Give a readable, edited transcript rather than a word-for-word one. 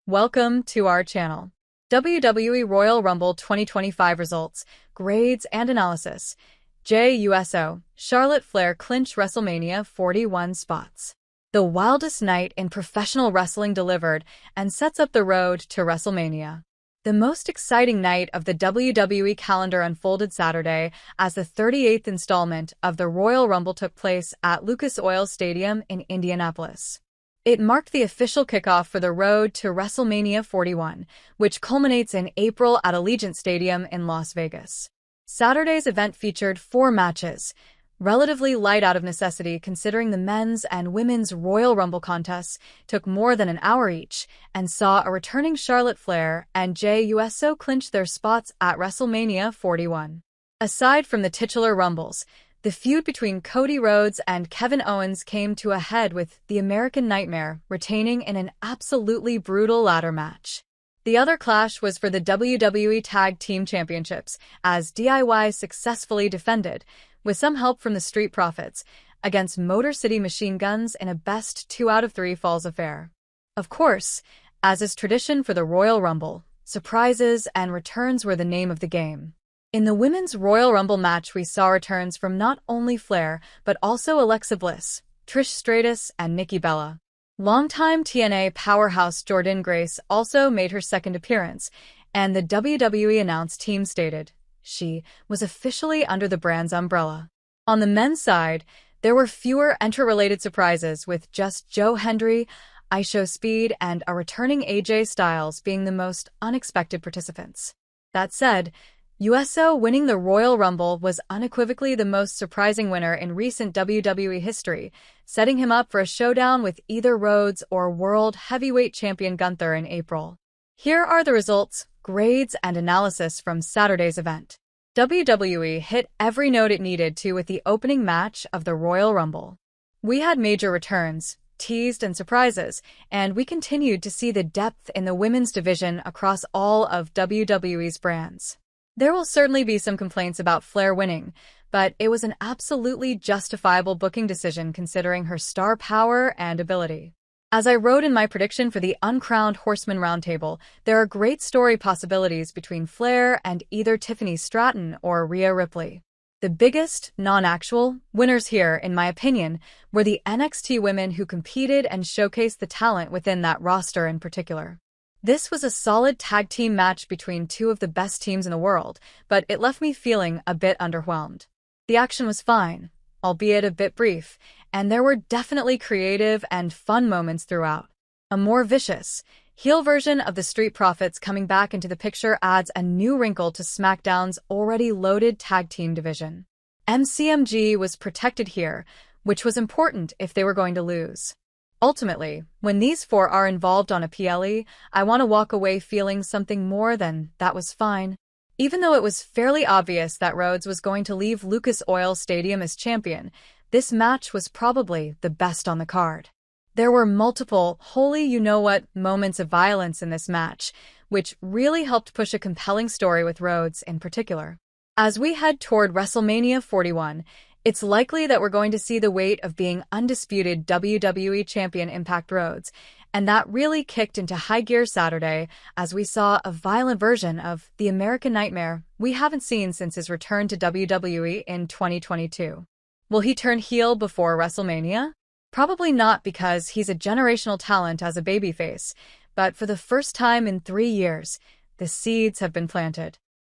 Welcome to our channel. WWE Royal Rumble 2025 results, grades and analysis. Jey Uso, Charlotte Flair clinch WrestleMania 41 spots. The wildest night in professional wrestling delivered and sets up the road to WrestleMania. The most exciting night of the WWE calendar unfolded Saturday as the 38th installment of the Royal Rumble took place at Lucas Oil Stadium in Indianapolis. It marked the official kickoff for the road to WrestleMania 41, which culminates in April at Allegiant Stadium in Las Vegas. Saturday's event featured 4 matches, relatively light out of necessity considering the men's and women's Royal Rumble contests took more than an hour each, and saw a returning Charlotte Flair and Jey Uso clinch their spots at WrestleMania 41. Aside from the titular Rumbles, the feud between Cody Rhodes and Kevin Owens came to a head with the American Nightmare retaining in an absolutely brutal ladder match. The other clash was for the WWE Tag Team Championships, as DIY successfully defended, with some help from the Street Profits, against Motor City Machine Guns in a best 2 out of 3 falls affair. Of course, as is tradition for the Royal Rumble, surprises and returns were the name of the game. In the Women's Royal Rumble match, we saw returns from not only Flair, but also Alexa Bliss, Trish Stratus, and Nikki Bella. Longtime TNA powerhouse Jordynne Grace also made her second appearance, and the WWE announce team stated she was officially under the brand's umbrella. On the men's side, there were fewer interrelated surprises, with just Joe Hendry, IShowSpeed, and a returning AJ Styles being the most unexpected participants. That said, Uso winning the Royal Rumble was unequivocally the most surprising winner in recent WWE history, setting him up for a showdown with either Rhodes or World Heavyweight Champion Gunther in April. Here are the results, grades, and analysis from Saturday's event. WWE hit every note it needed to with the opening match of the Royal Rumble. We had major returns, teased and surprises, and we continued to see the depth in the women's division across all of WWE's brands. There will certainly be some complaints about Flair winning, but it was an absolutely justifiable booking decision considering her star power and ability. As I wrote in my prediction for the Uncrowned Horseman Roundtable, there are great story possibilities between Flair and either Tiffany Stratton or Rhea Ripley. The biggest, non-actual, winners here, in my opinion, were the NXT women who competed and showcased the talent within that roster in particular. This was a solid tag team match between 2 of the best teams in the world, but it left me feeling a bit underwhelmed. The action was fine, albeit a bit brief, and there were definitely creative and fun moments throughout. A more vicious, heel version of the Street Profits coming back into the picture adds a new wrinkle to SmackDown's already loaded tag team division. MCMG was protected here, which was important if they were going to lose. Ultimately, when these 4 are involved on a PLE, I want to walk away feeling something more than that was fine. Even though it was fairly obvious that Rhodes was going to leave Lucas Oil Stadium as champion, this match was probably the best on the card. There were multiple holy you-know-what moments of violence in this match, which really helped push a compelling story with Rhodes in particular. As we head toward WrestleMania 41, it's likely that we're going to see the weight of being undisputed WWE Champion Impact Rhodes, and that really kicked into high gear Saturday as we saw a violent version of the American Nightmare we haven't seen since his return to WWE in 2022. Will he turn heel before WrestleMania? Probably not, because he's a generational talent as a babyface, but for the first time in 3 years, the seeds have been planted.